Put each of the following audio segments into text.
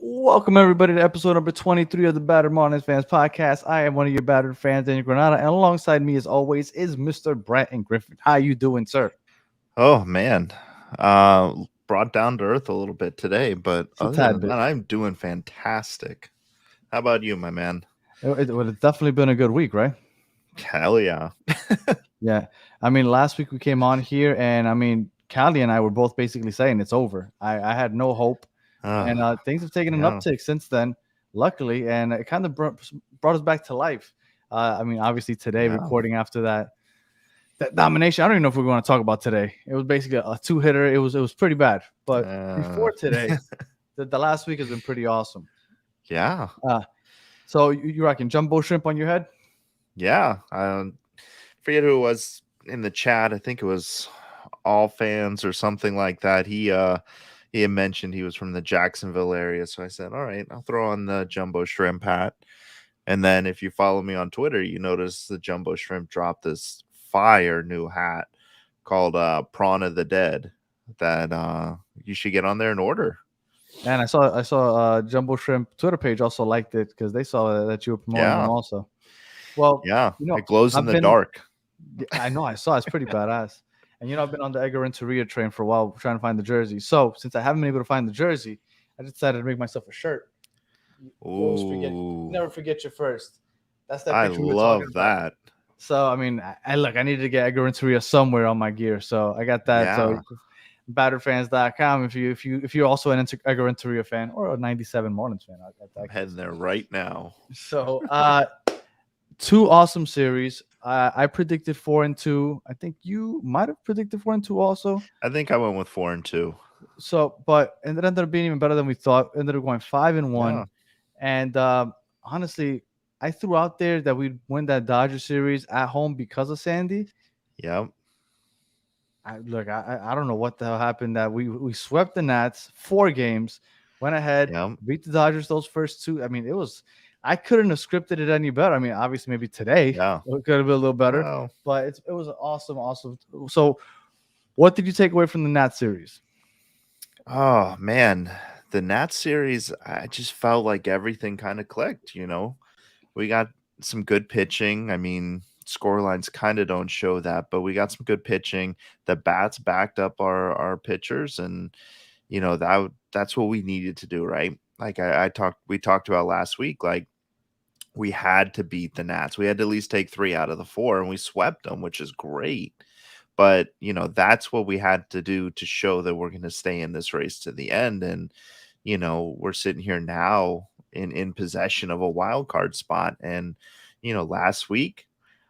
Welcome everybody to episode number 23 of the Battered Marlins Fans Podcast. I am one of your battered fans, Daniel Granada, and alongside me, as always, is Mr. Bratton Griffin. How you doing, sir? Oh man, brought down to earth a little bit today, but It's a other tad than bit. that, I'm doing fantastic. How about you, my man? Well, it's definitely been a good week, right? Hell yeah. Yeah. I mean, last week we came on here, and I mean, Callie and I were both basically saying it's over. I had no hope, and uh, things have taken an yeah, uptick since then, luckily, and it kind of brought us back to life. I mean, obviously today, yeah, recording after that domination. I don't even know if we're going to talk about today. It was basically a two hitter. It was pretty bad. But uh, before today, the last week has been pretty awesome. yeah, Uh, so you rocking jumbo shrimp on your head? yeah. Forget who it was in the chat. I think it was all fans or something like that. He had mentioned he was from the Jacksonville area, so I said, "All right, I'll throw on the jumbo shrimp hat." And then if you follow me on Twitter, you notice the Jumbo Shrimp dropped this fire new hat called Prawn of the Dead that you should get on there and order. And I saw Jumbo Shrimp Twitter page also liked it because they saw that you were promoting them Yeah. also. Well, Yeah. you know, It glows in I've the been dark. I know I saw it's pretty badass. And I've been on the Edgar Renteria train for a while trying to find the jersey. So since I haven't been able to find the jersey, I decided to make myself a shirt. You always forget. Ooh. Never forget your first. That's that I picture we were talking love about. that. So I mean, I look. I needed to get Edgar Renteria somewhere on my gear, so I got that. So Yeah. batterfans.com if you're also an Edgar Renteria fan or a '97 Marlins fan, at I'm that heading case. there right now. So two awesome series. I predicted 4-2. I think you might have predicted 4-2 also. I think I went with 4-2. So, but and it ended up being even better than we thought. Ended up going 5-1. Yeah. And honestly, I threw out there that we'd win that Dodger series at home because of Sandy. Yep. I don't know what the hell happened that we swept the Nats 4 games, went ahead, Yep. beat the Dodgers those first two. I mean, I couldn't have scripted it any better. I mean, obviously maybe today Yeah. it could have been a little better, Well, but it was awesome, awesome. So, what did you take away from the Nats series? oh man. The Nats series, I just felt like everything kind of clicked. We got some good pitching. I mean, score lines kind of don't show that, but we got some good pitching. The bats backed up our pitchers, and that's what we needed to do, right? Like we talked about last week. Like we had to beat the Nats. We had to at least take 3 out of the 4, and we swept them, which is great. But that's what we had to do to show that we're going to stay in this race to the end. And we're sitting here now in possession of a wild card spot. And last week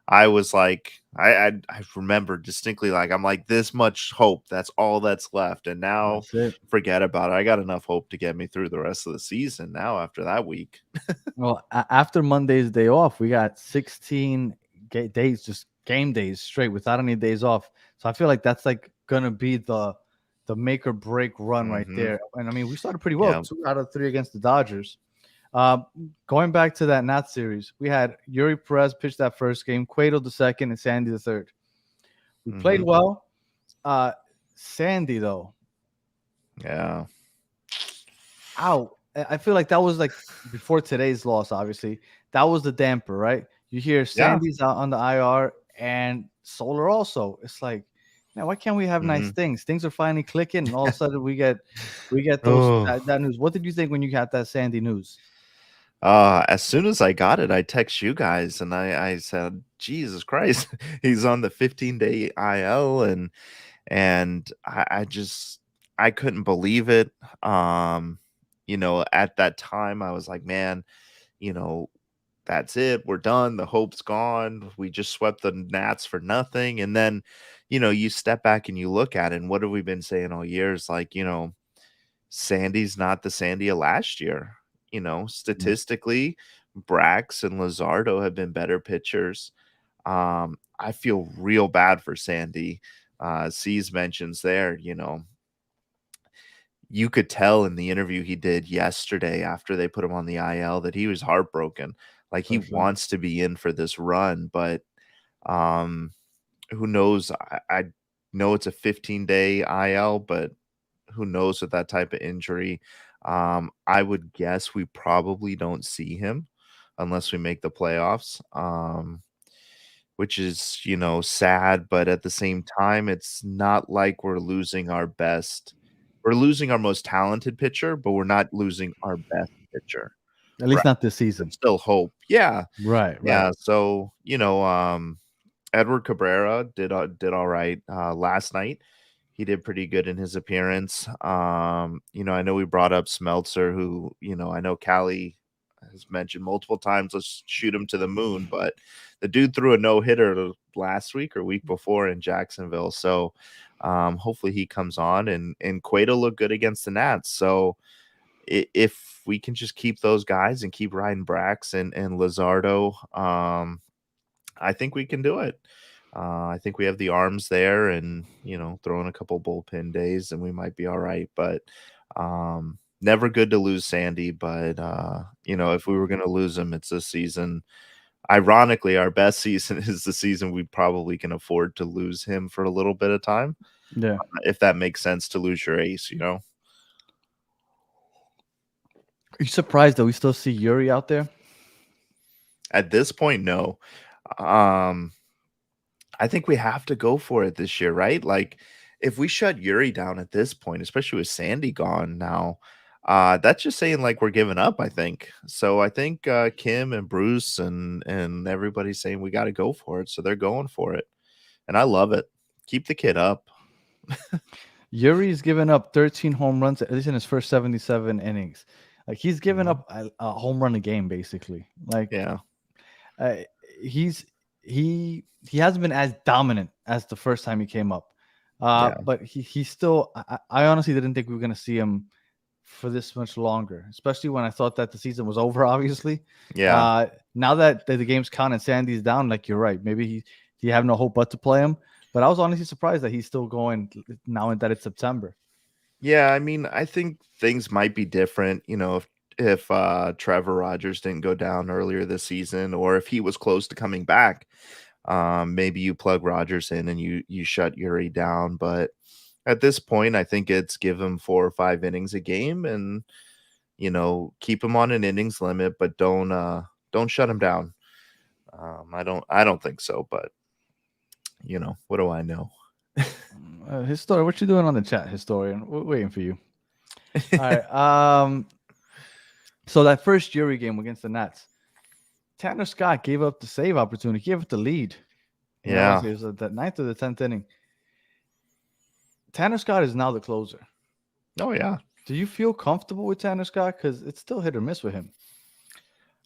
I was like, I remember distinctly, like I'm like, this much hope, that's all that's left. And now That's it. forget about it. I got enough hope to get me through the rest of the season now after that week. Well, after Monday's day off, we got 16 days, just game days straight without any days off. So I feel like that's like gonna be the make or break run right Hmm. there. And I mean, we started pretty well, Yeah. 2 out of 3 against the Dodgers. Um, Going back to that Nats series, we had Yuri Perez pitch that first game, Cueto the second, and Sandy the third. We played Hmm. well. Uh, Sandy though, Yeah. out. I feel like that was like before today's loss. Obviously, that was the damper, right? You hear Yeah. Sandy's out on the IR and Solar also. It's like, man, why can't we have nice Hmm. things? Things are finally clicking, and all of a sudden we get those Oh. that news. What did you think when you got that Sandy news? As soon as I got it, I text you guys and I said, Jesus Christ, he's on the 15-day IL, and I just I couldn't believe it. At that time I was like, man, you know, that's it. We're done. The hope's gone. We just swept the Nats for nothing. And then, you step back and you look at it, and what have we been saying all years? Like, Sandy's not the Sandy of last year. Yeah. Statistically, Brax and Lazardo have been better pitchers. I feel real bad for Sandy. C's mentions there, you could tell in the interview he did yesterday after they put him on the IL that he was heartbroken. Like he For sure. wants to be in for this run, but um, who knows? I know it's a 15-day IL, but who knows with that type of injury. I would guess we probably don't see him unless we make the playoffs. Which is, sad, but at the same time, it's not like we're losing our most talented pitcher, but we're not losing our best pitcher, At right? least not this There's season. still hope. Yeah. Right, right. Yeah, so, Edward Cabrera did alright, last night. He did pretty good in his appearance. I know we brought up Smeltzer, who, I know Callie has mentioned multiple times, let's shoot him to the moon, but the dude threw a no-hitter last week or week before in Jacksonville. So, hopefully he comes on and Cueto looked good against the Nats. So, if we can just keep those guys and keep riding Brax and Lazardo, I think we can do it. I think we have the arms there and, throw in a couple bullpen days and we might be all right. But never good to lose Sandy. But, if we were going to lose him, it's this season. Ironically, our best season is the season we probably can afford to lose him for a little bit of time, Yeah. if that makes sense to lose your ace. Are you surprised that we still see Yuri out there? At this point, no. Um, I think we have to go for it this year, right? Like, if we shut Yuri down at this point, especially with Sandy gone now, that's just saying like we're giving up, I think. So I think Kim and Bruce and everybody's saying we got to go for it. So they're going for it. And I love it. Keep the kid up. Yuri's given up 13 home runs at least in his first 77 innings. Like he's given Mhm. up a home run a game basically. Like Yeah. uh, he's he hasn't been as dominant as the first time he came up. Yeah. But he still I honestly didn't think we were gonna see him for this much longer, especially when I thought that the season was over, obviously. Yeah. Now that the game's count and Sandy's down, like you're right. Maybe he have no hope but to play him. But I was honestly surprised that he's still going now that it's September. Yeah, I mean, I think things might be different, if Trevor Rogers didn't go down earlier this season or if he was close to coming back. Maybe you plug Rogers in and you shut Yuri down, but at this point, I think it's give him 4 or 5 innings a game and, keep him on an innings limit, but don't shut him down. I don't think so, but what do I know? Historian, what you doing on the chat, historian? We're waiting for you. All right. So that first Yuri game against the Nats, Tanner Scott gave up the save opportunity, gave up the lead. I want Yeah. to say it was the ninth or the 10th inning. Tanner Scott is now the closer. Oh yeah. Do you feel comfortable with Tanner Scott? Because it's still hit or miss with him.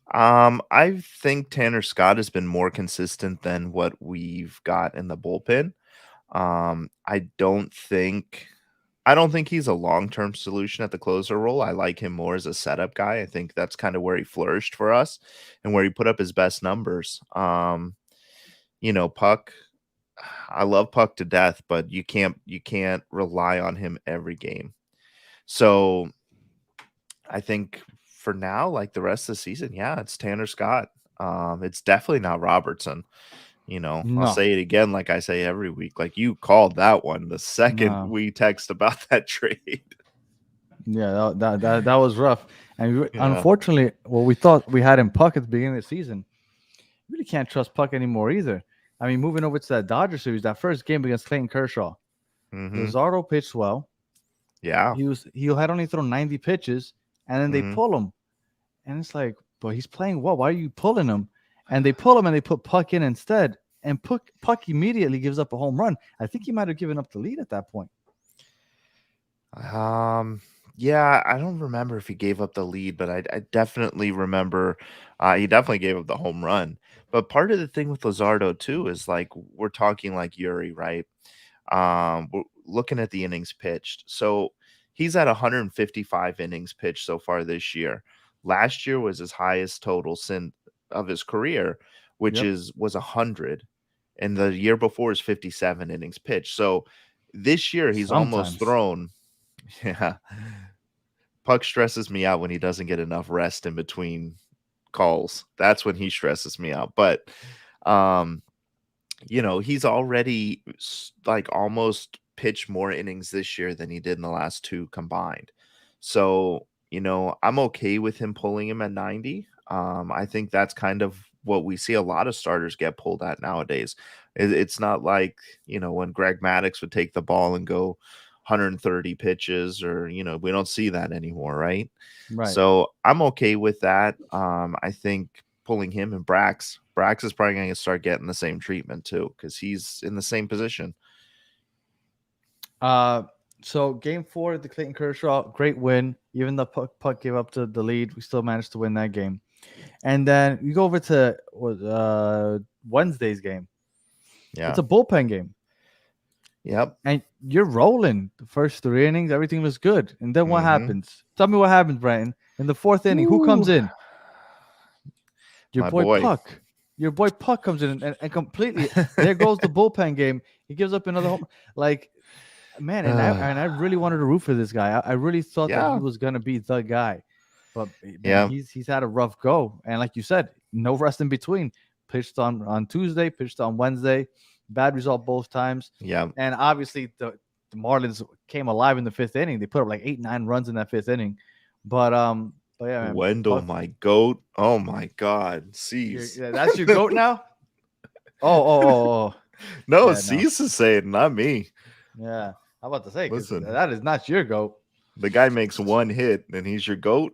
I think Tanner Scott has been more consistent than what we've got in the bullpen. Um, I don't think I don't think he's a long-term solution at the closer role. I like him more as a setup guy. I think that's kind of where he flourished for us and where he put up his best numbers. Puck, I love Puck to death, but you can't rely on him every game. So I think for now, like the rest of the season, yeah, it's Tanner Scott. It's definitely not Robertson. I'll No, say it again, like I say every week. Like you called that one the second no. we text about that trade. Yeah, that was rough. And Yeah. unfortunately, what we thought we had in Puck at the beginning of the season, really can't trust Puck anymore either. I mean, moving over to that Dodger series, that first game against Clayton Kershaw, Hmm. Lazardo pitched well. Yeah. He had only thrown 90 pitches, and then they Hmm. pull him, and it's like, but he's playing well. Why are you pulling him? And they pull him, and they put Puck in instead, and Puck immediately gives up a home run. I think he might have given up the lead at that point. Um, yeah, I don't remember if he gave up the lead, but I definitely remember he definitely gave up the home run. But part of the thing with Lazardo too is like we're talking like Yuri, right? We're looking at the innings pitched. So he's at 155 innings pitched so far this year. Last year was his highest total since of his career, which Yep. was 100, and the year before is 57 innings pitched. So this year he's almost Sometimes. thrown. Yeah, Puck stresses me out when he doesn't get enough rest in between calls. That's when he stresses me out. But um he's already like almost pitched more innings this year than he did in the last two combined. So I'm okay with him pulling him at 90. I think that's kind of what we see a lot of starters get pulled at nowadays. It's not like, when Greg Maddux would take the ball and go 130 pitches, or, we don't see that anymore, right? Right. So I'm okay with that. I think pulling him and Brax is probably going to start getting the same treatment too, because he's in the same position. So game 4, the Clayton Kershaw, great win. Even the puck gave up the lead, we still managed to win that game. And then you go over to Wednesday's game. It's Yeah. a bullpen game. Yep. And you're rolling the first 3 innings. Everything was good. And then what Mm-hmm. happens? Tell me what happens, Brenton. In the 4th inning, who comes Ooh, in? Your my boy boy. Puck. Your boy Puck comes in and completely, there goes the bullpen game. He gives up another home. Like, man, and I really wanted to root for this guy. I really thought that he Yeah. was gonna be the guy. But man, Yeah. he's had a rough go. And like you said, no rest in between. Pitched on Tuesday, pitched on Wednesday. Bad result both times. Yeah. And obviously the Marlins came alive in the 5th inning. They put up like 8-9 runs in that 5th inning. But yeah, man, Wendell, my goat. Oh my God. Cease. that's your goat now. Oh. No, Yeah, no. Cease is saying, not me. Yeah, I'm about to say, because Listen, that is not your goat. the guy makes one hit and he's your goat.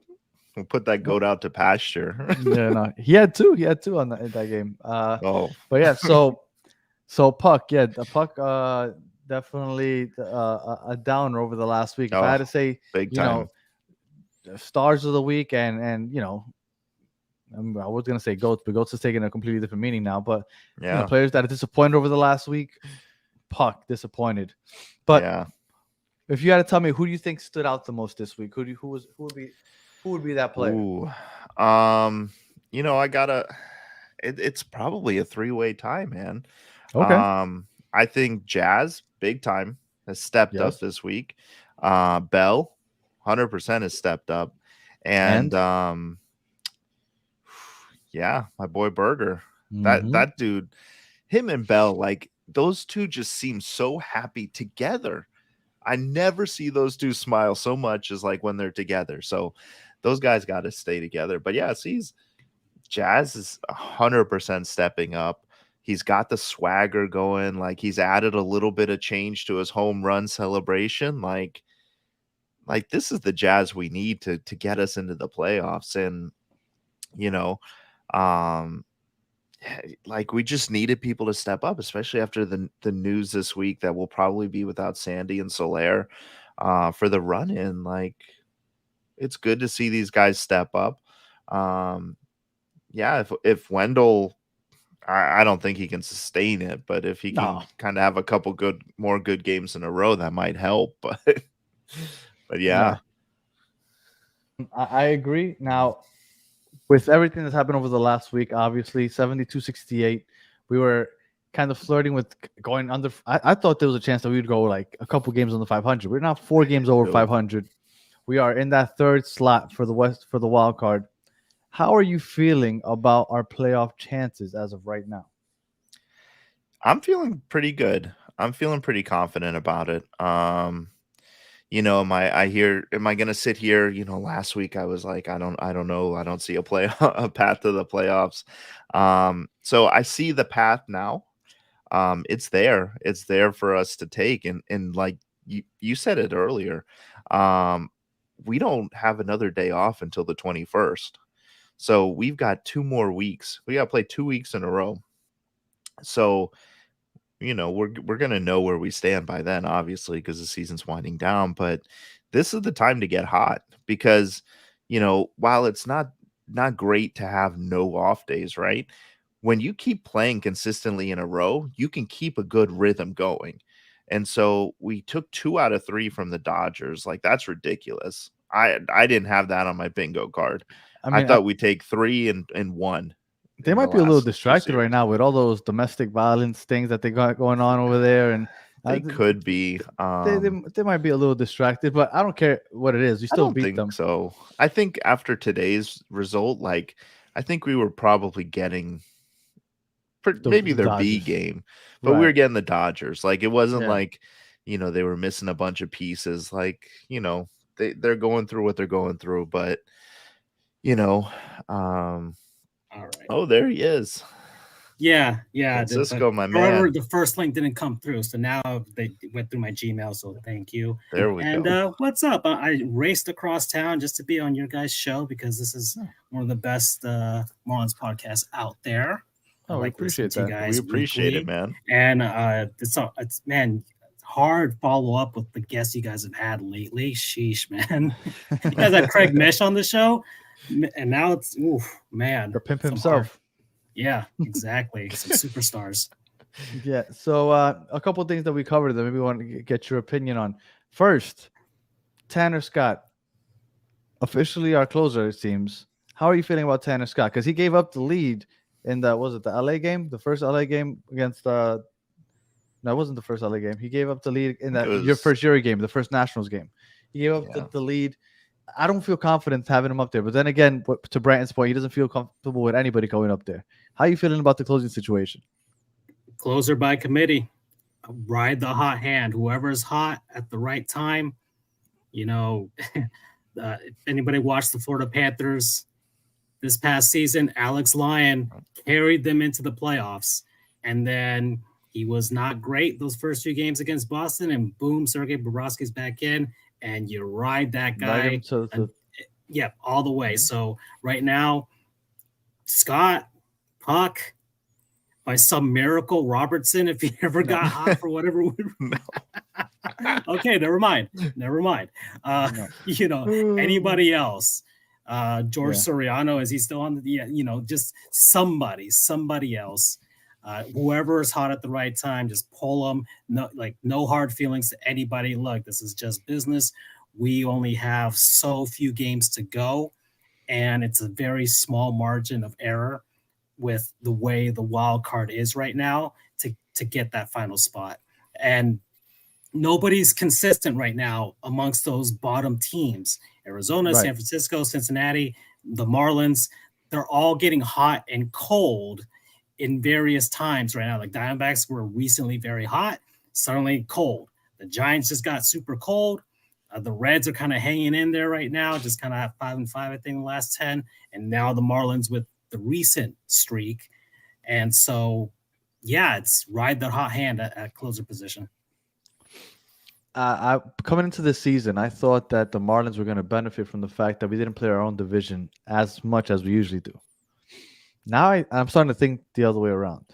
We'll put that goat out to pasture. Yeah, no, he had two on in that game. Oh, But yeah, so Puck, yeah, the Puck, definitely a downer over the last week. If I had to say, big time. Stars of the week, and I was gonna say goats, but goats is taking a completely different meaning now. But Yeah. players that are disappointed over the last week, Puck disappointed. But yeah. if you had to tell me, who do you think stood out the most this week? Who would be that player? Ooh. I gotta. It's probably a 3-way tie, man. Okay. I think Jazz, big time, has stepped up Yes. this week. Bell, 100% has stepped up, and yeah, my boy Berger. That dude, him and Bell, like those two just seem so happy together. I never see those two smile so much as like when they're together. So those guys got to stay together. But yeah, Jazz is 100% stepping up. He's got the swagger going. Like he's added a little bit of change to his home run celebration. Like this is the Jazz we need to get us into the playoffs. And um, like we just needed people to step up, especially after the news this week that we'll probably be without Sandy and Soler for the run in. Like it's good to see these guys step up. Yeah, if Wendell, I don't think he can sustain it, but if he can kind of have a couple more good games in a row, that might help. But yeah. I agree. Now, with everything that's happened over the last week, obviously 72-68, we were kind of flirting with going under. I thought there was a chance that we would go like a couple games on the 500. We're now 4 games over 500. We are in that 3rd slot for the wild card. How are you feeling about our playoff chances as of right now? I'm feeling pretty good. I'm feeling pretty confident about it. Am I gonna sit here? Last week I was like, I don't know. I don't see a path to the playoffs. So I see the path now. It's there. It's there for us to take. And like you said it earlier, we don't have another day off until the 21st. So we've got 2 more weeks. We got to play 2 weeks in a row. So, we're going to know where we stand by then, obviously, because the season's winding down. But this is the time to get hot because, while it's not great to have no off days, right? When you keep playing consistently in a row, you can keep a good rhythm going. And so we took 2 out of 3 from the Dodgers. Like that's ridiculous. I didn't have that on my bingo card. I thought we'd take 3 and 1. They might be a little distracted right now with all those domestic violence things that they got going on over there, and they could be. They might be a little distracted, but I don't care what it is. You still beat them. So I think after today's result, like I think we were probably getting maybe their B game, but we were getting the Dodgers. Like it wasn't like they were missing a bunch of pieces. Like they're going through what they're going through, but you know, All right. oh, there he is. Yeah. Francisco, my however, man. the first link didn't come through, so now they went through my Gmail. So thank you. There we And go. what's up? I raced across town just to be on your guys' show because this is one of the best Marlins podcasts out there. Oh, we appreciate listening to you that. guys We appreciate it, weekly. man. And it's man, hard follow up with the guests you guys have had lately. Sheesh, man. You guys had Craig Mish on the show, and now it's man, The pimp some himself. hard- Yeah, exactly. Some superstars. Yeah. So a couple of things that we covered that maybe we want to get your opinion on. First, Tanner Scott, officially our closer, it seems. How are you feeling about Tanner Scott? Because he gave up the lead in the LA game, the first LA game against no, it wasn't the first LA game. He gave up the lead in your first Yuri game, the first Nationals game. He gave up the lead. I don't feel confident having him up there. But then again, to Brandon's point, he doesn't feel comfortable with anybody going up there. How are you feeling about the closing situation? Closer by committee. Ride the hot hand. Whoever's hot at the right time. If anybody watched the Florida Panthers this past season, Alex Lyon carried them into the playoffs. And then he was not great those first few games against Boston. And boom, Sergei Bobrovsky's back in. And you ride that guy. All the way. So right now, Scott, Puck, by some miracle, Robertson, if he ever got hot for whatever. Okay, never mind. Anybody else? George Soriano, is he still on just somebody else. Whoever is hot at the right time, just pull them. No hard feelings to anybody. Look, this is just business. We only have so few games to go, and it's a very small margin of error with the way the wild card is right now to get that final spot. And nobody's consistent right now amongst those bottom teams. Arizona, San Francisco, Cincinnati, the Marlins, they're all getting hot and cold in various times right now. Like Diamondbacks were recently very hot, suddenly cold. The Giants just got super cold. The Reds are kind of hanging in there right now, just kind of have 5-5, I think, in the last 10. And now the Marlins with the recent streak. And so, it's ride the hot hand at closer position. Coming into this season, I thought that the Marlins were going to benefit from the fact that we didn't play our own division as much as we usually do. Now I'm starting to think the other way around,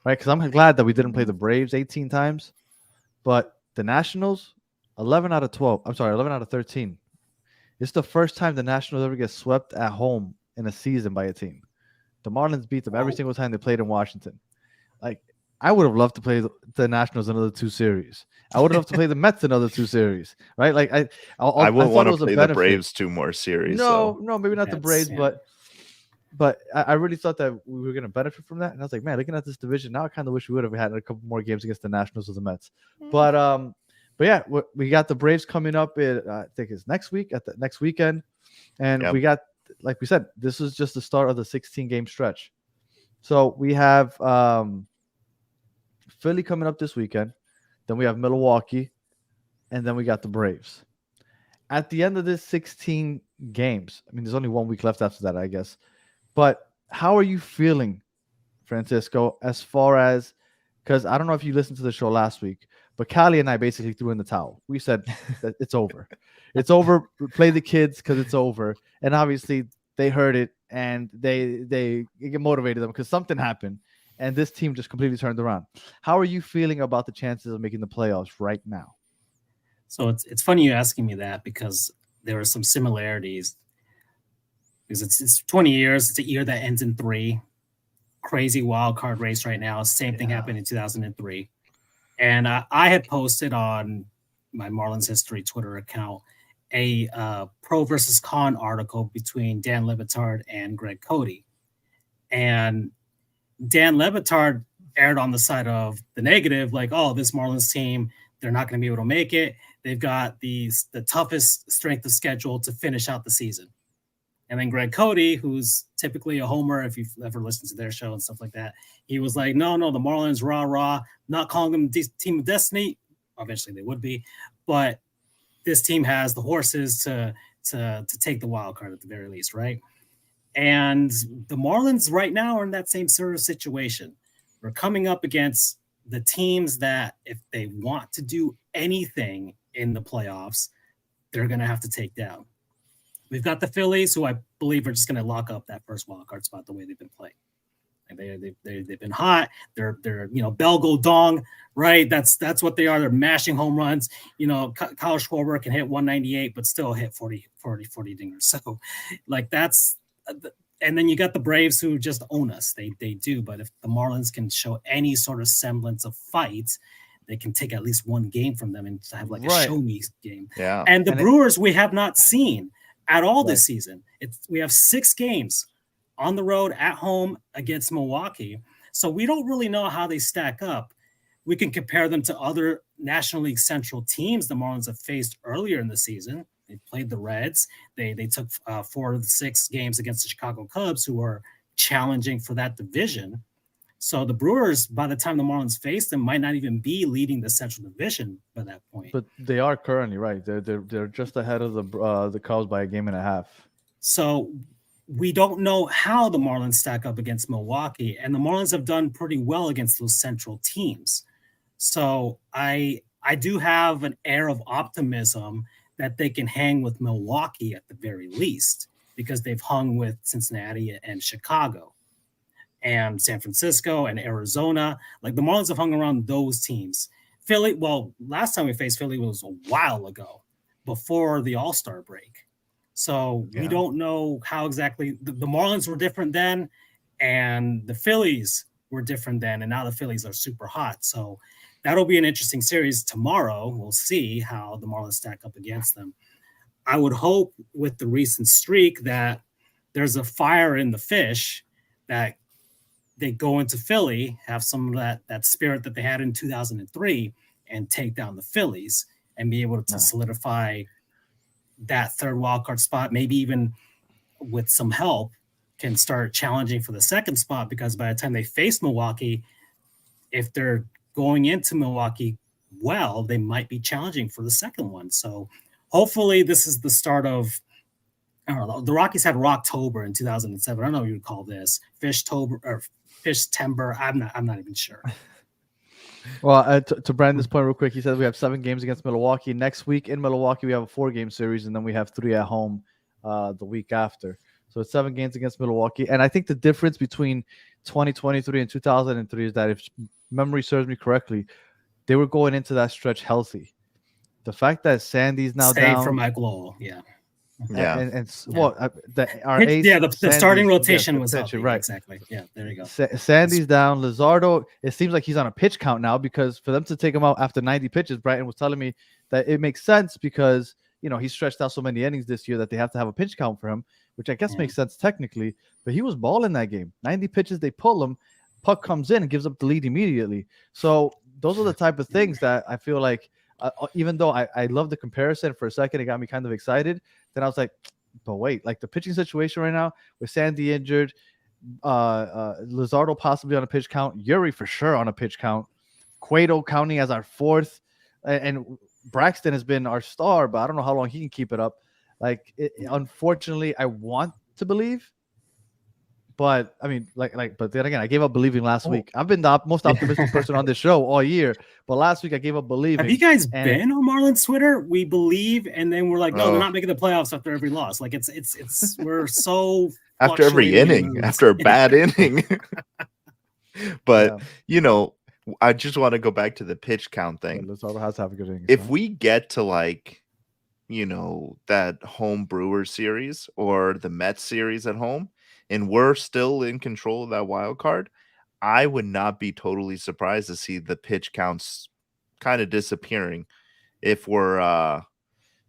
right? Because I'm glad that we didn't play the Braves 18 times, but the Nationals, 11 out of 13. It's the first time the Nationals ever get swept at home in a season by a team. The Marlins beat them every single time they played in Washington. Like, I would have loved to play the Nationals another 2 series. I would have loved to play the Mets another 2 series, right? Like I would want to play the Braves 2 more series. No, maybe not the Braves, but I really thought that we were going to benefit from that. And I was like, man, looking at this division now, I kind of wish we would have had a couple more games against the Nationals or the Mets. But yeah, we got the Braves coming up. I think it's next week at the next weekend, and we got, like we said, this is just the start of the 16-game stretch. So we have Philly coming up this weekend. Then we have Milwaukee, and then we got the Braves. At the end of this 16 games, I mean, there's only 1 week left after that, I guess. But how are you feeling, Francisco, as far as, because I don't know if you listened to the show last week, but Callie and I basically threw in the towel. We said that it's over. It's over. Play the kids because it's over. And obviously they heard it and they get motivated them because something happened. And this team just completely turned around. How are you feeling about the chances of making the playoffs right now? So it's funny you asking me that because there are some similarities. Because it's 20 years. It's a year that ends in 3. Crazy wild card race right now. Same thing happened in 2003. And I had posted on my Marlins History Twitter account a pro versus con article between Dan Le Batard and Greg Cody. And Dan Le Batard aired on the side of the negative, like, oh, this Marlins team, they're not going to be able to make it. They've got the toughest strength of schedule to finish out the season. And then Greg Cody, who's typically a homer, if you've ever listened to their show and stuff like that, he was like, no, the Marlins, rah, not calling them team of destiny. Eventually they would be. But this team has the horses to take the wild card at the very least, right? And the Marlins right now are in that same sort of situation. We're coming up against the teams that, if they want to do anything in the playoffs, they're going to have to take down. We've got the Phillies, who I believe are just going to lock up that first wild card spot the way they've been playing. They've been hot. They're bell go dong, right? That's what they are. They're mashing home runs. Kyle Schwarber can hit 198, but still hit 40 dingers. So, like, that's. And then you got the Braves, who just own us. They do. But if the Marlins can show any sort of semblance of fight, they can take at least one game from them and have like a show me game. Yeah. And the Brewers we have not seen at all this season. We have 6 games on the road, at home, against Milwaukee. So we don't really know how they stack up. We can compare them to other National League Central teams the Marlins have faced earlier in the season. They played the Reds. They took 4 of the 6 games against the Chicago Cubs, who are challenging for that division. So the Brewers, by the time the Marlins face them, might not even be leading the Central Division by that point. But they are currently, right. They're just ahead of the Cubs by a game and a half. So we don't know how the Marlins stack up against Milwaukee, and the Marlins have done pretty well against those Central teams. So I do have an air of optimism that they can hang with Milwaukee at the very least, because they've hung with Cincinnati and Chicago and San Francisco and Arizona. Like, the Marlins have hung around those teams. Philly, well, last time we faced Philly was a while ago, before the All-Star break. So we don't know how exactly the Marlins were different then, and the Phillies were different then, and now the Phillies are super hot. So that'll be an interesting series tomorrow. We'll see how the Marlins stack up against them. I would hope with the recent streak that there's a fire in the fish, that they go into Philly, have some of that spirit that they had in 2003, and take down the Phillies and be able to solidify that third wildcard spot, maybe even with some help, can start challenging for the second spot, because by the time they face Milwaukee, if they're going into Milwaukee well, they might be challenging for the second one. So hopefully this is the start of, I don't know, the Rockies had Rocktober in 2007. I don't know what you would call this. Fishtober or Fishtember. I'm not even sure. Well, to Brandon's point real quick, he says we have 7 games against Milwaukee. Next week in Milwaukee, we have a 4-game series, and then we have 3 at home the week after. So it's 7 games against Milwaukee. And I think the difference between 2023 and 2003 is that, if memory serves me correctly, they were going into that stretch healthy. The fact that Sandy's now down for Mike Lowell, our ace, the starting rotation was healthy, right? Exactly. Yeah, there you go. Sandy's down. Luzardo, it seems like he's on a pitch count now, because for them to take him out after 90 pitches, Brighton was telling me that it makes sense, because he stretched out so many innings this year that they have to have a pitch count for him, which I guess makes sense technically. But he was balling that game. 90 pitches, they pull him, puck comes in and gives up the lead immediately. So those are the type of things that I feel like, even though I love the comparison, for a second it got me kind of excited. Then I was like, but wait, like the pitching situation right now with Sandy injured, Luzardo possibly on a pitch count, Yuri for sure on a pitch count, Cueto counting as our 4th, and Braxton has been our star, but I don't know how long he can keep it up. Like, unfortunately, I want to believe, but I mean, but then again, I gave up believing last week. I've been the most optimistic person on this show all year, but last week I gave up believing. Have you guys been on Marlins Twitter? We believe, and then we're like, no, they're not making the playoffs after every loss. Like, it's we're so after every inning, after a bad inning. But I just want to go back to the pitch count thing. Has to have a good inning. If we get to that home Brewers series or the Mets series at home, and we're still in control of that wild card, I would not be totally surprised to see the pitch counts kind of disappearing if we're,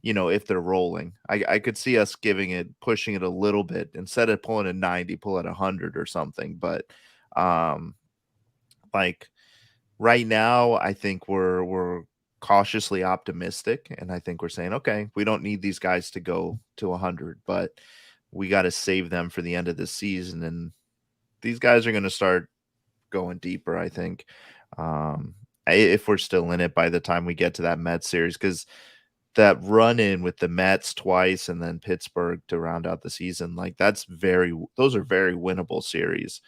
if they're rolling. I could see us pushing it a little bit. Instead of pulling a 90, pull at 100 or something. But right now, I think we're cautiously optimistic, and I think we're saying, okay, we don't need these guys to go to 100, but we got to save them for the end of the season, and these guys are going to start going deeper, I think, if we're still in it by the time we get to that Mets series, because that run in with the Mets twice and then Pittsburgh to round out the season, like those are very winnable series.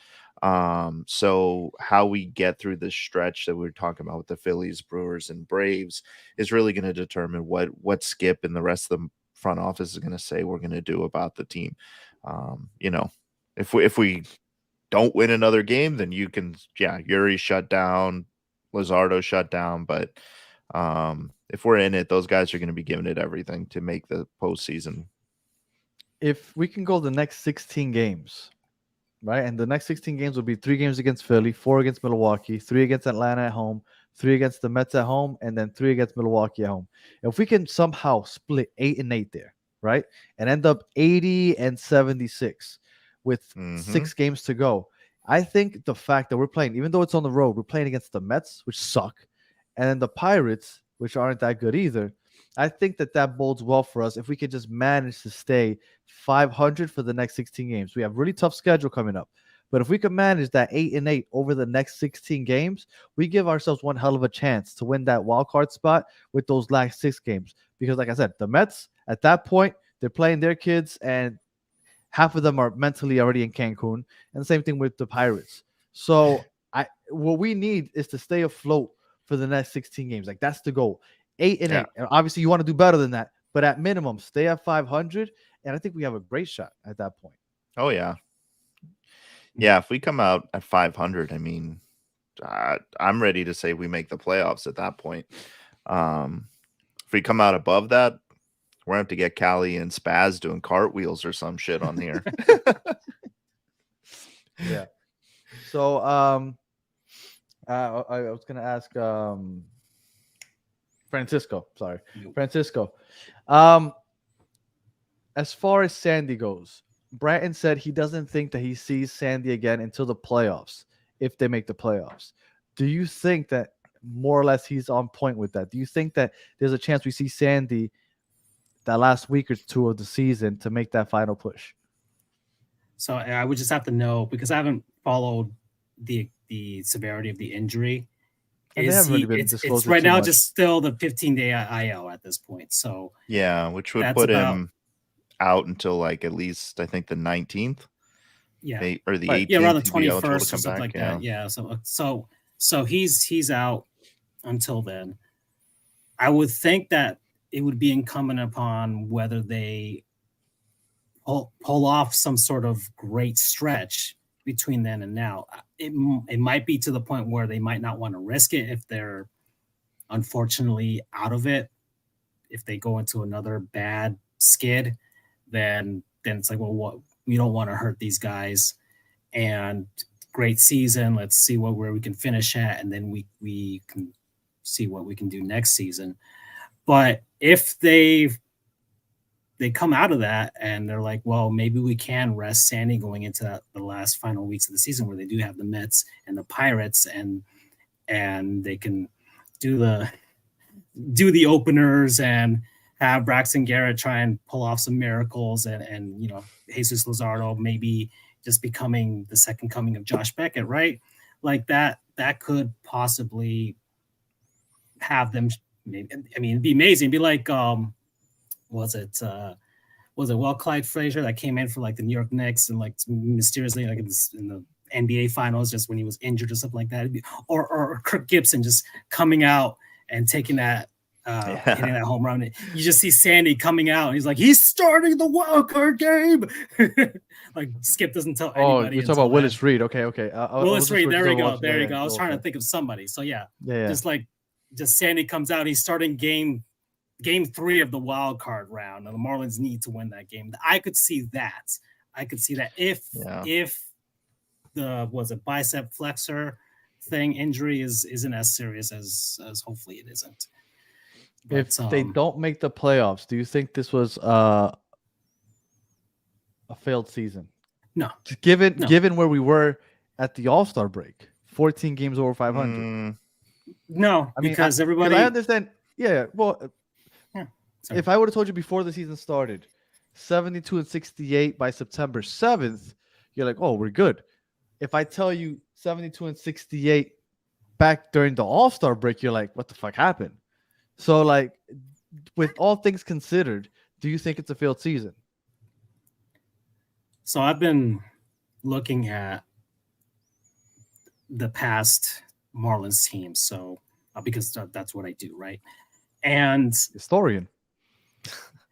So how we get through this stretch that we're talking about with the Phillies, Brewers, and Braves is really going to determine what Skip and the rest of the front office is going to say we're going to do about the team. If we don't win another game, then you can, Yuri shut down, Luzardo shut down, but if we're in it, those guys are going to be giving it everything to make the postseason. If we can go the next 16 games, right? And the next 16 games will be 3 games against Philly, 4 against Milwaukee, 3 against Atlanta at home, 3 against the Mets at home, and then 3 against Milwaukee at home. If we can somehow split 8-8 there, right? And end up 80-76 with 6 games to go. I think the fact that we're playing, even though it's on the road, we're playing against the Mets, which suck, and then the Pirates, which aren't that good either. I think that bodes well for us if we could just manage to stay 500 for the next 16 games. We have really tough schedule coming up. But if we can manage that 8-8 over the next 16 games, we give ourselves one hell of a chance to win that wild card spot with those last 6 games. Because like I said, the Mets, at that point, they're playing their kids and half of them are mentally already in Cancun. And the same thing with the Pirates. So what we need is to stay afloat for the next 16 games. Like that's the goal. 8-8. And obviously you want to do better than that, but at minimum stay at 500. And I think we have a great shot at that point. Oh yeah. Yeah. If we come out at 500, I mean, I'm ready to say we make the playoffs at that point. If we come out above that, we're going to have to get Callie and Spaz doing cartwheels or some shit on here. Yeah. So, I was going to ask, Francisco. Sorry, Francisco. As far as Sandy goes, Bratton said he doesn't think that he sees Sandy again until the playoffs, if they make the playoffs. Do you think that more or less he's on point with that? Do you think that there's a chance we see Sandy that last week or 2 of the season to make that final push? So I would just have to know, because I haven't followed the severity of the injury. It's right now just still the 15-day IL at this point. So yeah, which would put him out until like at least I think the 19th. Yeah, or the 18th. Yeah, around the 21st or something like that. Yeah, so he's out until then. I would think that it would be incumbent upon whether they pull off some sort of great stretch between then and now. It might be to the point where they might not want to risk it if they're unfortunately out of it. If they go into another bad skid, then it's like, well, we don't want to hurt these guys. And great season. Let's see where we can finish at, and then we can see what we can do next season. But if they come out of that and they're like, well, maybe we can rest Sandy going into the last final weeks of the season where they do have the Mets and the Pirates, and they can do the openers and have Braxton Garrett try and pull off some miracles, and Jesus Luzardo maybe just becoming the second coming of Josh Beckett, right? Like that could possibly have them. Maybe, I mean, it'd be amazing. It'd be like, was it Clyde Frazier that came in for like the New York Knicks and like mysteriously like in the NBA finals just when he was injured or something like that, or Kirk Gibson just coming out and taking that hitting that home run. You just see Sandy coming out and he's like, he's starting the wild card game. Like Skip doesn't tell anybody. Oh, you're talking about Willis Reed. Okay. Willis Reed. There you go. I was trying to think of somebody. So yeah. Just Sandy comes out. He's starting game 3 of the wild card round, and the Marlins need to win that game. I could see that. If the bicep flexor thing injury isn't as serious as hopefully it isn't. But, if they don't make the playoffs, do you think this was a failed season? No. Given where we were at the All-Star break, 14 games over 500. No, because everybody. I understand. Yeah. Well, if I would have told you before the season started, 72-68 by September 7th, you're like, oh, we're good. If I tell you 72-68 back during the All-Star break, you're like, what the fuck happened? So like with all things considered, do you think it's a failed season? So I've been looking at the past Marlins teams, so because that's what I do, right? And Historian.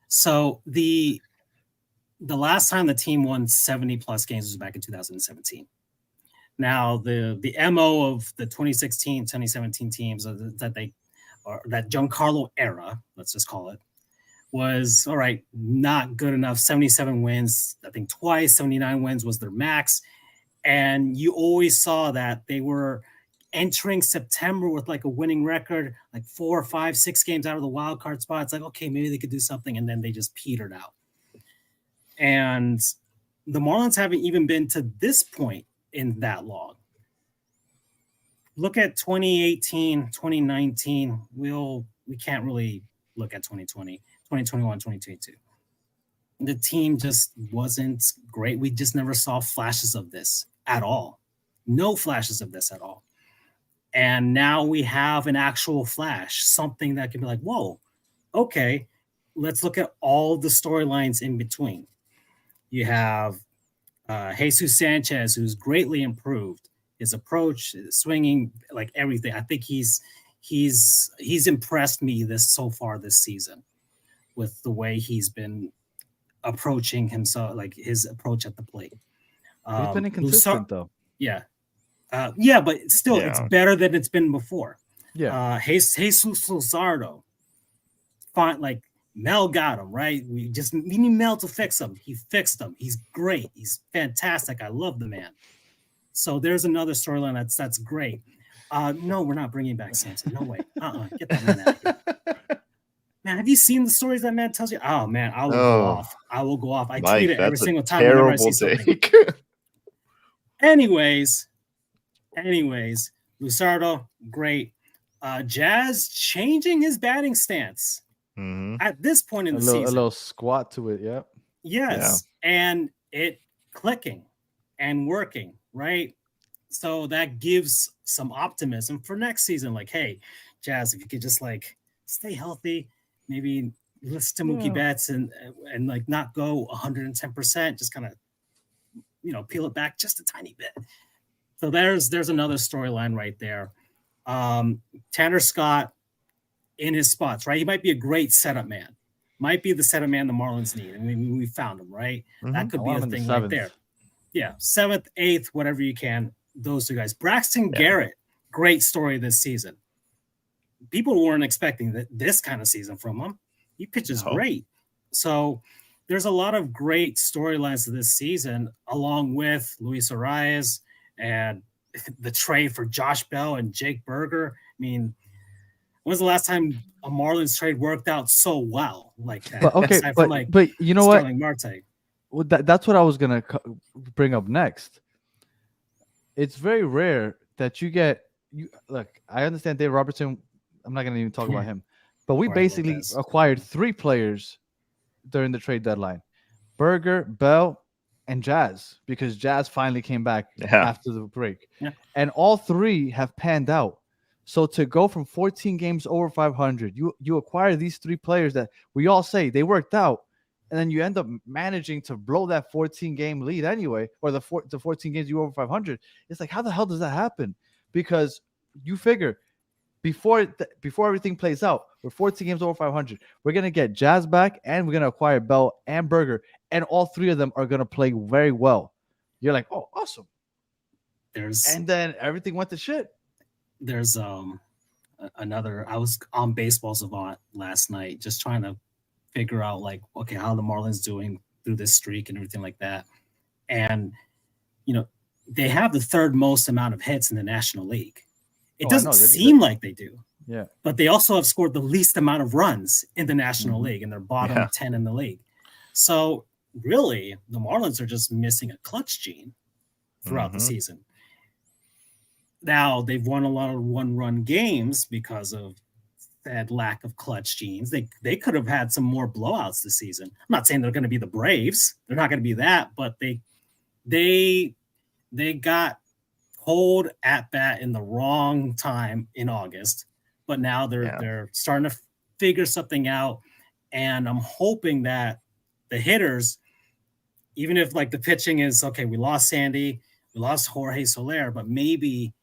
so the last time the team won 70 plus games was back in 2017. Now the MO of the 2016, 2017 teams that Giancarlo era, let's just call it, was all right, not good enough. 77 wins, I think twice, 79 wins was their max. And you always saw that they were entering September with like a winning record, like 4 or 5, 6 games out of the wild card spot. It's like, okay, maybe they could do something. And then they just petered out. And the Marlins haven't even been to this point in that long. Look at 2018, 2019. We can't really look at 2020, 2021, 2022. The team just wasn't great. We just never saw flashes of this at all. No flashes of this at all. And now we have an actual flash, something that can be like, whoa, okay, let's look at all the storylines in between. You have Jesus Sanchez, who's greatly improved. His approach, his swinging, like everything. I think he's impressed me so far this season with the way he's been approaching himself, like his approach at the plate. He's been inconsistent though. Yeah. But still, it's better than it's been before. Yeah. Jesus Luzardo, fine, like Mel got him, right? We need Mel to fix him. He fixed him. He's great. He's fantastic. I love the man. So there's another storyline that's great. No, we're not bringing back Samson. No way. Get that man out of here. Man, have you seen the stories that man tells you? Oh man, I will go off. I will go off. I tweet it every single time whenever I see something. Anyways, Luzardo, great. Jazz changing his batting stance at this point in the season. A little squat to it, yeah. Yes, yeah. And it clicking and working, right? So that gives some optimism for next season. Like, hey, Jazz, if you could just like stay healthy, maybe listen to Mookie Betts and like not go 110%, just kind of peel it back just a tiny bit. So there's another storyline right there. Tanner Scott in his spots, right? He might be a great setup man. Might be the setup man the Marlins need. I mean, we found him, right? Mm-hmm. That could be a thing right there. Yeah, 7th, 8th, whatever you can. Those two guys. Braxton Garrett, great story this season. People weren't expecting this kind of season from him. He pitches great. So there's a lot of great storylines this season, along with Luis Arias and the trade for Josh Bell and Jake Berger. I mean, when's the last time a Marlins trade worked out so well like that? But you know Sterling what? Marte. Well, that's what I was gonna bring up next. It's very rare that you get look. I understand Dave Robertson. I'm not gonna even talk about him, but we basically acquired 3 players during the trade deadline: Berger, Bell, and Jazz, because Jazz finally came back after the break. Yeah. And all 3 have panned out. So to go from 14 games over 500, you acquire these 3 players that we all say they worked out, and then you end up managing to blow that 14-game lead anyway, or the 14 games you over 500. It's like, how the hell does that happen? Because you figure before everything plays out, we're 14 games over 500. We're going to get Jazz back, and we're going to acquire Bell and Berger, and all 3 of them are going to play very well. You're like, oh, awesome. And then everything went to shit. There's another. I was on Baseball Savant last night, just trying to figure out like, okay, how the Marlins doing through this streak and everything like that. And they have the 3rd most amount of hits in the National League. It doesn't seem like they do. Yeah. But they also have scored the least amount of runs in the National League, and they're bottom 10 in the league. So really, the Marlins are just missing a clutch gene throughout the season. Now, they've won a lot of one-run games because of that lack of clutch genes. They could have had some more blowouts this season. I'm not saying they're going to be the Braves. They're not going to be that, but they got cold at bat in the wrong time in August. But now they're starting to figure something out. And I'm hoping that the hitters, even if like the pitching is okay, we lost Sandy, we lost Jorge Soler, but maybe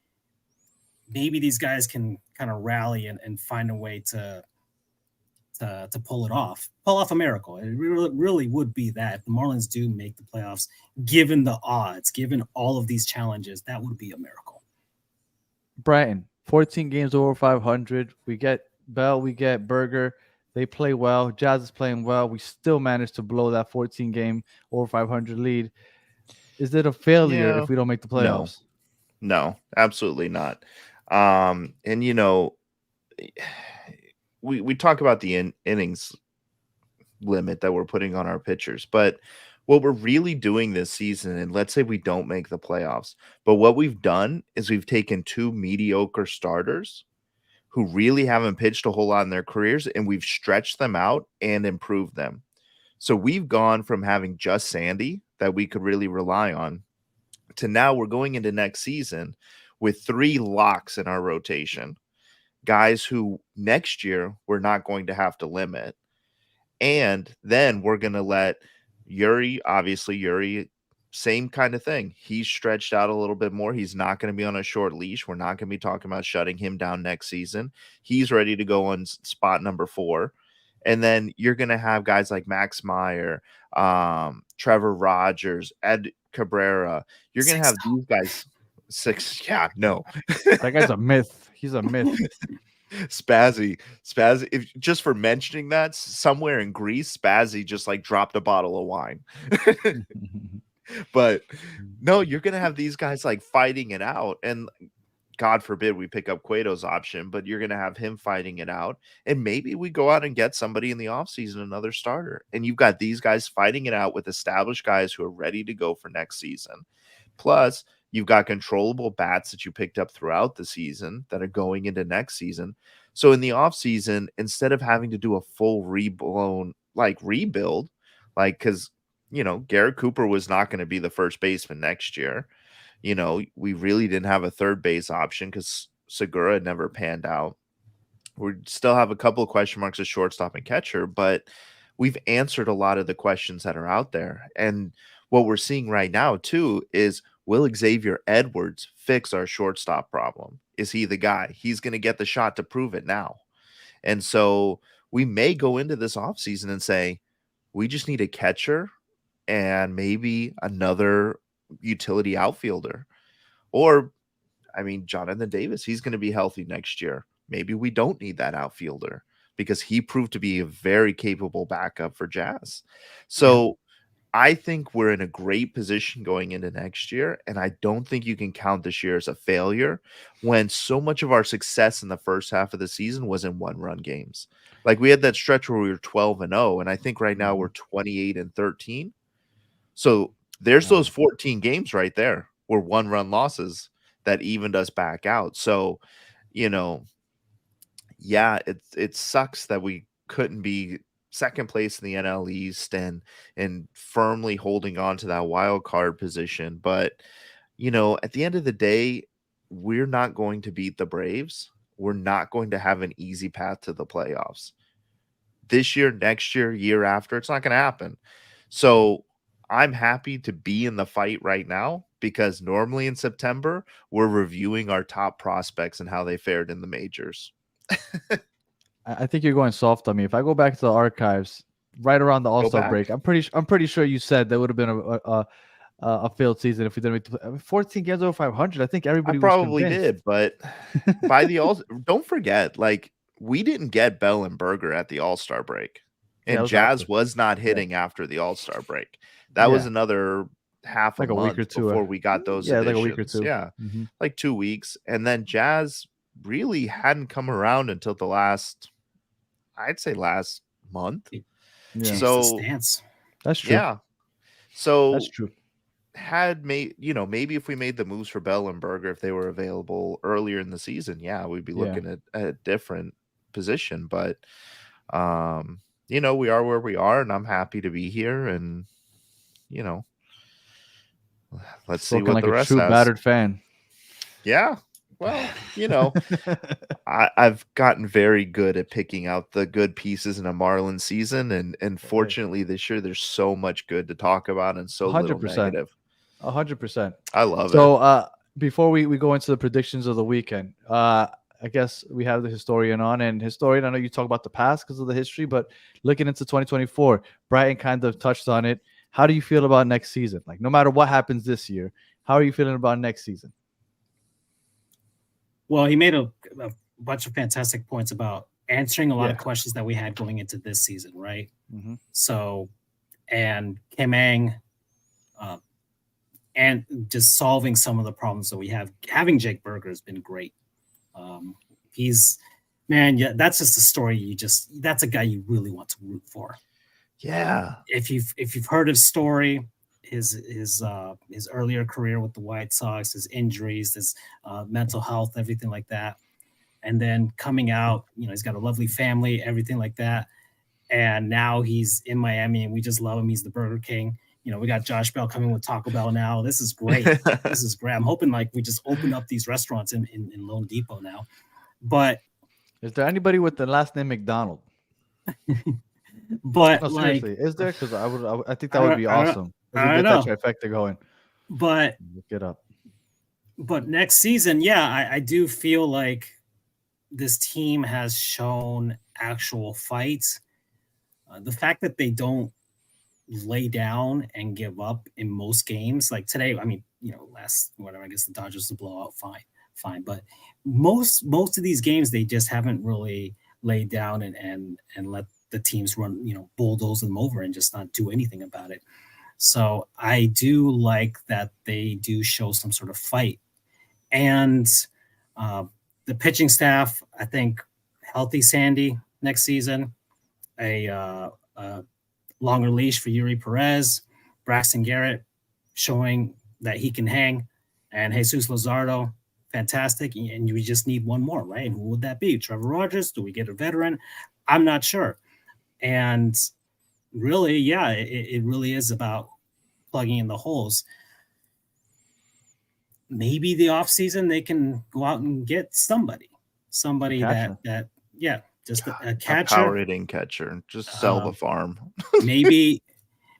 these guys can kind of rally and find a way to pull off a miracle. It really would be that if the Marlins do make the playoffs, given the odds, given all of these challenges, that would be a miracle. Brighton, 14 games over 500. We get Bell, we get Berger. They play well. Jazz is playing well. We still managed to blow that 14 game over 500 lead. Is it a failure if we don't make the playoffs? No, absolutely not. And we talk about the innings limit that we're putting on our pitchers, but what we're really doing this season, and let's say we don't make the playoffs, but what we've done is we've taken two mediocre starters who really haven't pitched a whole lot in their careers, and we've stretched them out and improved them. So we've gone from having just Sandy that we could really rely on to now we're going into next season with 3 locks in our rotation, guys who next year we're not going to have to limit. And then we're going to let Yuri, same kind of thing. He's stretched out a little bit more. He's not going to be on a short leash. We're not going to be talking about shutting him down next season. He's ready to go on spot number 4. And then you're going to have guys like Max Meyer, Trevor Rogers, Ed Cabrera. You're going to have these guys. 6. Yeah, no. That guy's a myth. He's a myth. Spazzy, if just for mentioning that, somewhere in Greece, Spazzy just like dropped a bottle of wine. But no, you're gonna have these guys like fighting it out, and God forbid we pick up Cueto's option, but you're gonna have him fighting it out, and maybe we go out and get somebody in the offseason, another starter, and you've got these guys fighting it out with established guys who are ready to go for next season. Plus, you've got controllable bats that you picked up throughout the season that are going into next season. So in the offseason, instead of having to do a full rebuild, because, Garrett Cooper was not going to be the first baseman next year. We really didn't have a third base option because Segura never panned out. We still have a couple of question marks at shortstop and catcher, but we've answered a lot of the questions that are out there. And what we're seeing right now, too, is will Xavier Edwards fix our shortstop problem? Is he the guy? He's going to get the shot to prove it now. And so we may go into this offseason and say, we just need a catcher and maybe another utility outfielder. Or, Jonathan Davis, he's going to be healthy next year. Maybe we don't need that outfielder because he proved to be a very capable backup for Jazz. So I think we're in a great position going into next year, and I don't think you can count this year as a failure when so much of our success in the first half of the season was in one-run games. Like we had that stretch where we were 12-0, and I think right now we're 28-13. So there's those 14 games right there were one-run losses that evened us back out. So, it sucks that we couldn't be second place in the NL East and firmly holding on to that wild card position. But, at the end of the day, we're not going to beat the Braves. We're not going to have an easy path to the playoffs. This year, next year, year after, it's not going to happen. So I'm happy to be in the fight right now because normally in September, we're reviewing our top prospects and how they fared in the majors. I think you're going soft on me. If I go back to the archives, right around the All-Star break, I'm pretty sure you said that would have been a failed season if we didn't make 14 games over 500. I think everybody probably was did, but by the don't forget, like we didn't get Bell and Berger at the All-Star break, and Jazz was not hitting after the All-Star break. That was another half a month or two before we got those additions. Like a week or two. Yeah, like 2 weeks, and then Jazz really hadn't come around until the last month. Yeah. So that's true. Yeah. So that's true. Maybe if we made the moves for Bell and Berger, if they were available earlier in the season, we'd be looking at a different position. But we are where we are, and I'm happy to be here. And let's see what the rest has. Battered fan. Yeah. Well, I've gotten very good at picking out the good pieces in a Marlins season, and fortunately this year there's so much good to talk about and so little 100%. negative. 100%. I love it. So before we go into the predictions of the weekend, I guess we have the historian on. And historian, I know you talk about the past because of the history, but looking into 2024, Brighton kind of touched on it. How do you feel about next season? Like, no matter what happens this year, how are you feeling about next season? Well, he made a bunch of fantastic points about answering a lot of questions that we had going into this season, right? Mm-hmm. So, and Kim Ang, and just solving some of the problems that we have. Having Jake Berger has been great. He's, man, yeah, that's just a story that's a guy you really want to root for. Yeah. If you've heard his story, his earlier career with the White Sox, his injuries, his mental health, everything like that, and then coming out, he's got a lovely family, everything like that, and now he's in Miami, and we just love him. He's the Burger King. We got Josh Bell coming with Taco Bell now. This is great. This is great. I'm hoping like we just open up these restaurants in Lone Depot now. But is there anybody with the last name McDonald? But no, seriously, is there? Because I think that would be awesome. I get know. that trifecta going. But look it up. But next season, I do feel like this team has shown actual fights. The fact that they don't lay down and give up in most games, like today, I mean, last whatever, I guess the Dodgers will blow out fine. But most of these games, they just haven't really laid down and let the teams run, bulldoze them over and just not do anything about it. So I do like that they do show some sort of fight. And the pitching staff, I think healthy Sandy next season, a longer leash for Yuri Perez, Braxton Garrett showing that he can hang, and Jesus Luzardo, fantastic. And we just need one more, right? And who would that be? Trevor Rogers? Do we get a veteran? I'm not sure. And really, it really is about plugging in the holes. Maybe the offseason they can go out and get somebody that just a catcher, a power hitting catcher, just sell the farm. maybe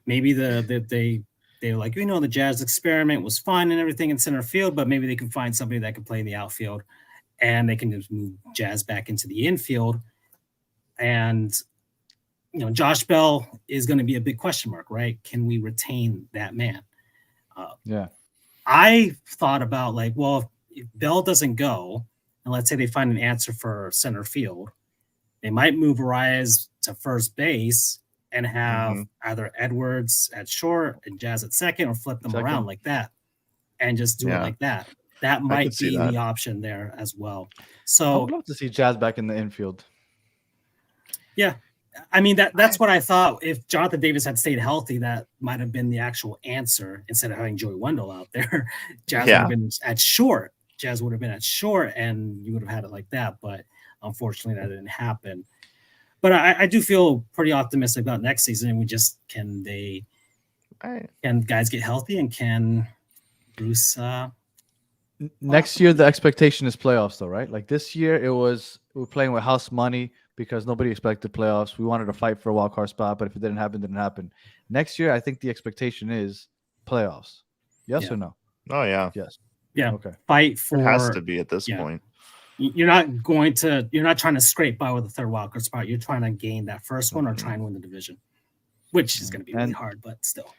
they're like, the Jazz experiment was fun and everything in center field, but maybe they can find somebody that can play in the outfield, and they can just move Jazz back into the infield. And Josh Bell is going to be a big question mark, right? Can we retain that man? I thought about like, well, if Bell doesn't go, and let's say they find an answer for center field, they might move Arias to first base and have either Edwards at short and Jazz at second, or flip them around like that and just do it like that. That might be the option there as well. So I would love to see Jazz back in the infield. Yeah. I mean, that's what I thought. If Jonathan Davis had stayed healthy, that might have been the actual answer instead of having Joey Wendell out there. Jazz would have been at short. Jazz would have been at short, and you would have had it like that. But unfortunately, that didn't happen. But I do feel pretty optimistic about next season. And we just can guys get healthy, and can Bruce? Next year, the expectation is playoffs, though, right? Like this year, we're playing with house money, because nobody expected playoffs. We wanted to fight for a wild card spot, but if it didn't happen. Next year, I think the expectation is playoffs. Yes or no? Oh, yeah. Yes. Yeah. Okay. Fight for. It has to be at this point. You're not trying to scrape by with a third wild card spot. You're trying to gain that first one or try and win the division, which is going to be really hard, but still.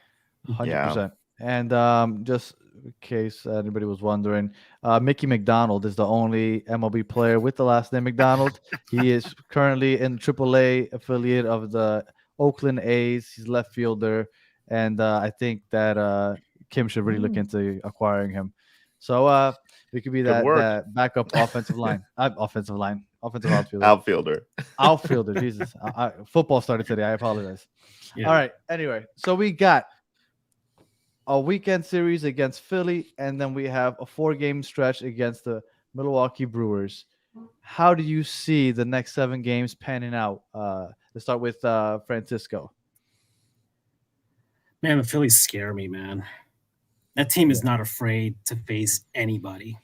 100%. And just in case anybody was wondering, Mickey McDonald is the only MLB player with the last name McDonald. He is currently in AAA affiliate of the Oakland A's. He's left fielder, and I think that Kim should really look into acquiring him. So we could be that backup offensive outfielder. Outfielder, Jesus. Football started today. I apologize. Yeah. All right. Anyway, so we got a weekend series against Philly, and then we have a 4-game stretch against the Milwaukee Brewers. How do you see the next 7 games panning out? Let's start with Francisco. Man, the Phillies scare me, man. That team is not afraid to face anybody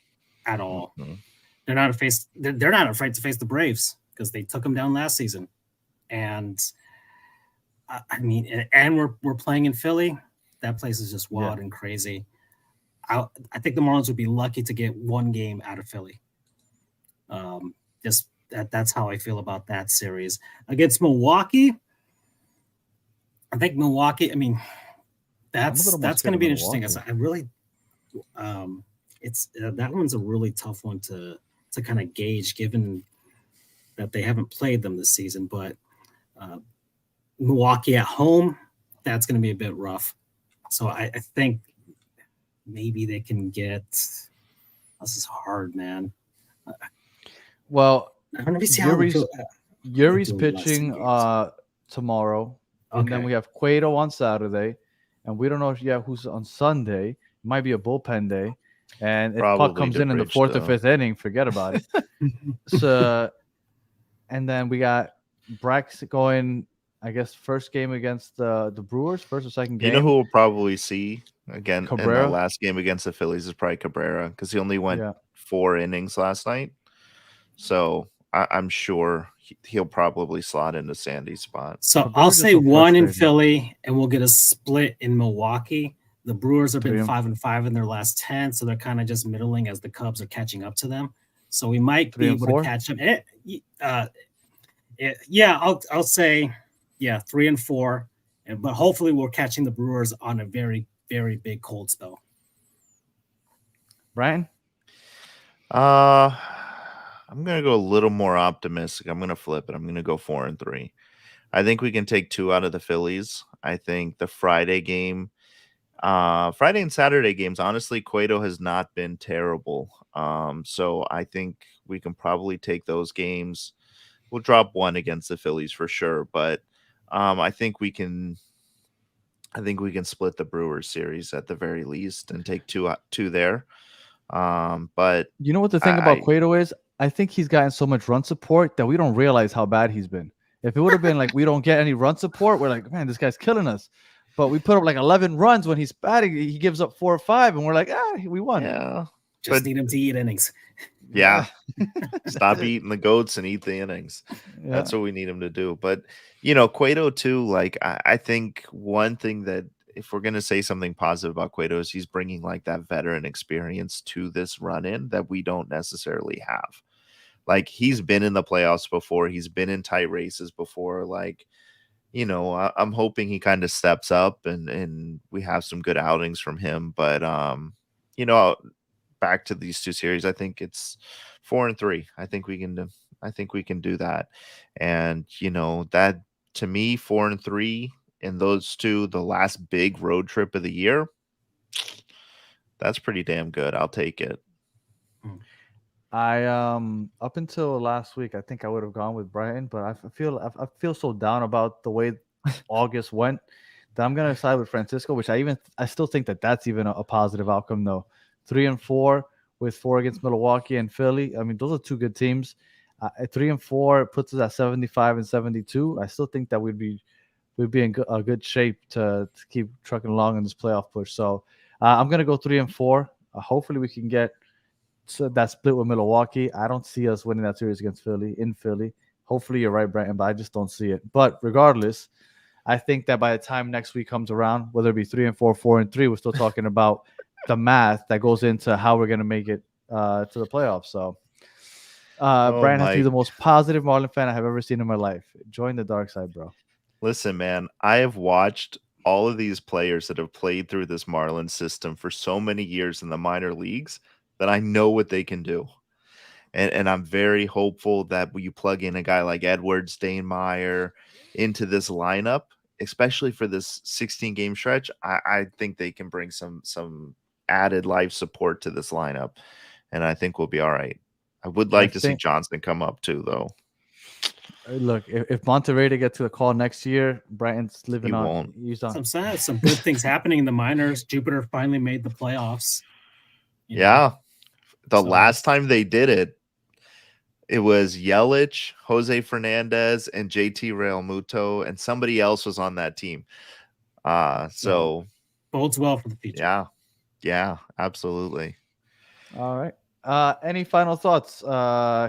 at all. they're not afraid to face the Braves because they took them down last season, and I mean, and we're playing in Philly. That place is just wild and crazy. I think the Marlins would be lucky to get one game out of Philly. Just that's how I feel about that series against Milwaukee. I think Milwaukee. I mean, that's going to be interesting. I really, it's that one's a really tough one to kind of gauge, given that they haven't played them this season. But Milwaukee at home, that's going to be a bit rough. So I think maybe they can get. This is hard, man. Well, I don't know if Yuri's pitching tomorrow, and then we have Cueto on Saturday, and we don't know yet who's on Sunday. It might be a bullpen day, and if Puck comes in the fourth or fifth inning, forget about it. So, and then we got Brax going. I guess first game against the Brewers, first or second game. You know who we'll probably see again Cabrera? In the last game against the Phillies is probably Cabrera, because he only went 4 innings last night. So I'm sure he'll probably slot into Sandy's spot. So Cabrera's I'll say one in Philly, and we'll get a split in Milwaukee. The Brewers have been 5-5 in their last 10, so they're kind of just middling as the Cubs are catching up to them. So we might be able to catch them. I'll say 3-4, but hopefully we're catching the Brewers on a very, very big cold spell. Brian? I'm going to go a little more optimistic. I'm going to flip it. I'm going to go 4-3. I think we can take 2 out of the Phillies. I think the Friday and Saturday games, honestly, Cueto has not been terrible. So I think we can probably take those games. We'll drop 1 against the Phillies for sure, but I think we can split the Brewers series at the very least and take 2 there. But you know what the thing about Cueto is? I think he's gotten so much run support that we don't realize how bad he's been. If it would have been like we don't get any run support, we're like, man, this guy's killing us. But we put up like 11 runs when he's batting. He gives up 4 or 5, and we're like, we won. Yeah, just need him to eat innings. Yeah, stop eating the goats and eat the innings. Yeah. That's what we need him to do. But Cueto too. Like I think one thing that, if we're going to say something positive about Cueto, is he's bringing like that veteran experience to this run-in that we don't necessarily have. Like he's been in the playoffs before. He's been in tight races before. Like, I'm hoping he kind of steps up and we have some good outings from him. But, back to these 2 series, I think it's 4-3. I think we can do that. And, that to me, 4-3 in those 2, the last big road trip of the year, that's pretty damn good. I'll take it. I up until last week, I think I would have gone with Brighton, but I feel so down about the way August went that I'm gonna side with Francisco, which I still think that's even a positive outcome though. 3-4 with 4 against Milwaukee and Philly. I mean, those are 2 good teams. 3-4 puts us at 75 and 72. I still think that we'd be in a good shape to keep trucking along in this playoff push. So I'm gonna go 3-4. Hopefully we can get that split with Milwaukee. I don't see us winning that series against Philly in Philly. Hopefully you're right, Brandon, but I just don't see it. But regardless, I think that by the time next week comes around, whether it be 3-4, 4-3, we're still talking about the math that goes into how we're going to make it to the playoffs. So Brian has to be the most positive Marlin fan I have ever seen in my life. Join the dark side, bro. Listen, man, I have watched all of these players that have played through this Marlins system for so many years in the minor leagues that I know what they can do. And I'm very hopeful that when you plug in a guy like Edwards, Stainmeyer into this lineup, especially for this 16-game stretch, I think they can bring some added life support to this lineup. And I think we'll be all right. I would like to see Johnson come up too, though. Look, if Monterrey get to the call next year, Brighton's living on. He's on. Some good things happening in the minors. Jupiter finally made the playoffs. Yeah. The last time they did it, it was Yelich, Jose Fernandez, and JT Realmuto, and somebody else was on that team. So bodes well for the future. Yeah, absolutely. All right. Any final thoughts,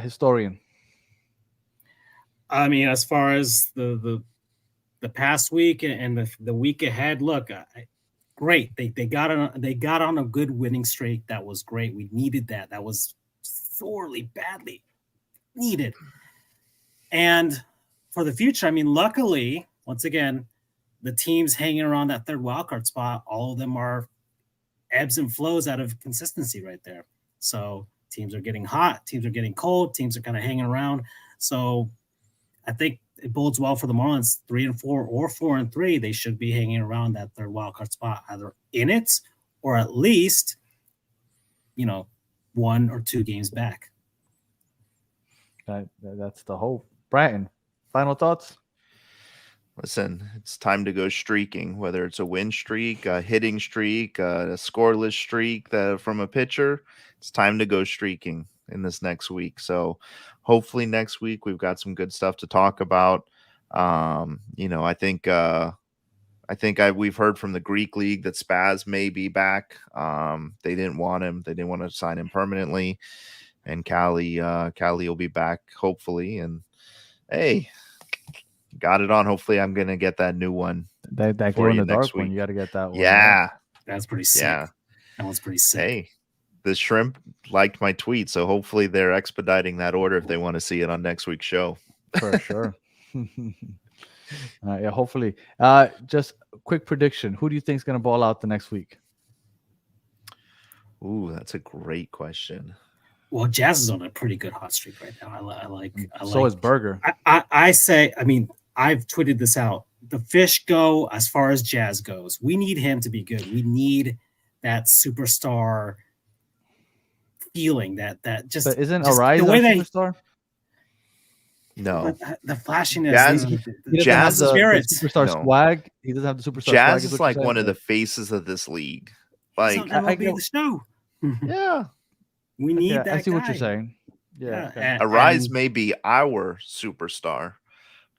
historian? I mean, as far as the past week and the week ahead, look, great. They got on a good winning streak. That was great. We needed that. That was sorely, badly needed. And for the future, I mean, luckily, once again, the teams hanging around that third wildcard spot, all of them are ebbs and flows out of consistency right there. So teams are getting hot, teams are getting cold, teams are kind of hanging around. So I think it bodes well for the Marlins. 3-4 or 4-3, they should be hanging around that third wildcard spot, either in it or at least, 1 or 2 games back. That's the hope. Bratton, final thoughts? Listen, it's time to go streaking, whether it's a win streak, a hitting streak, a scoreless streak from a pitcher. It's time to go streaking in this next week. So hopefully next week we've got some good stuff to talk about. I think we've heard from the Greek League that Spaz may be back. They didn't want him. They didn't want to sign him permanently. And Cali will be back hopefully. And hey, got it on. Hopefully I'm gonna get that new one. That glow in the dark one. You got to get that one. Yeah, right? That's pretty sick. Yeah, that one's pretty sick. Hey, the shrimp liked my tweet, so hopefully they're expediting that order if they want to see it on next week's show. For sure. Yeah, hopefully. Just a quick prediction. Who do you think is going to ball out the next week? Ooh, that's a great question. Well, Jazz is on a pretty good hot streak right now. I like. So is Burger. I say, I mean, I've tweeted this out. The fish go as far as Jazz goes. We need him to be good. We need that superstar feeling. That just but isn't just Arise the way a superstar? No, the flashiness. Jazz the spirit. Superstar No. swag. He doesn't have the superstar. Jazz swag, is like one of the faces of this league. Like, It's on MLB The Show. yeah. We need that. I see what guy. you're saying. Yeah. Okay. Arise may be our superstar,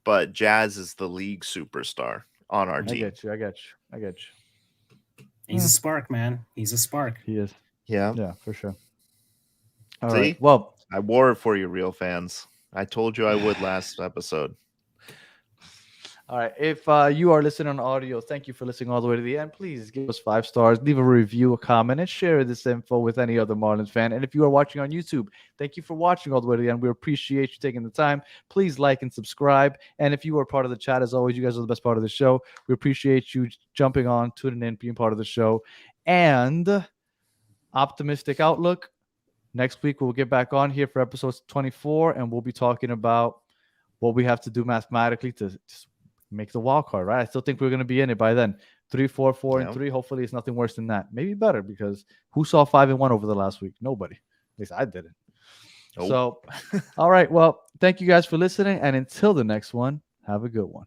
but Jazz is the league superstar on our team. I get you. He's a spark, man. He's a spark. He is. Yeah. Yeah, for sure. All See? right. Well, I wore it for you, real fans. I told you I would last episode. all right. If you are listening on audio, thank you for listening all the way to the end. Please give us 5 stars, leave a review, a comment, and share this info with any other Marlins fan. And if you are watching on YouTube, thank you for watching all the way to the end. We appreciate you taking the time. Please like and subscribe. And if you are part of the chat, as always, you guys are the best part of the show. We appreciate you jumping on, tuning in, being part of the show. And optimistic outlook. Next week, we'll get back on here for episode 24, and we'll be talking about what we have to do mathematically to just make the wild card, right? I still think we're going to be in it by then. 3, 4, 4, and 3. Hopefully, it's nothing worse than that. Maybe better, because who saw 5-1 over the last week? Nobody. At least I didn't. Nope. So, all right. Well, thank you guys for listening, and until the next one, have a good one.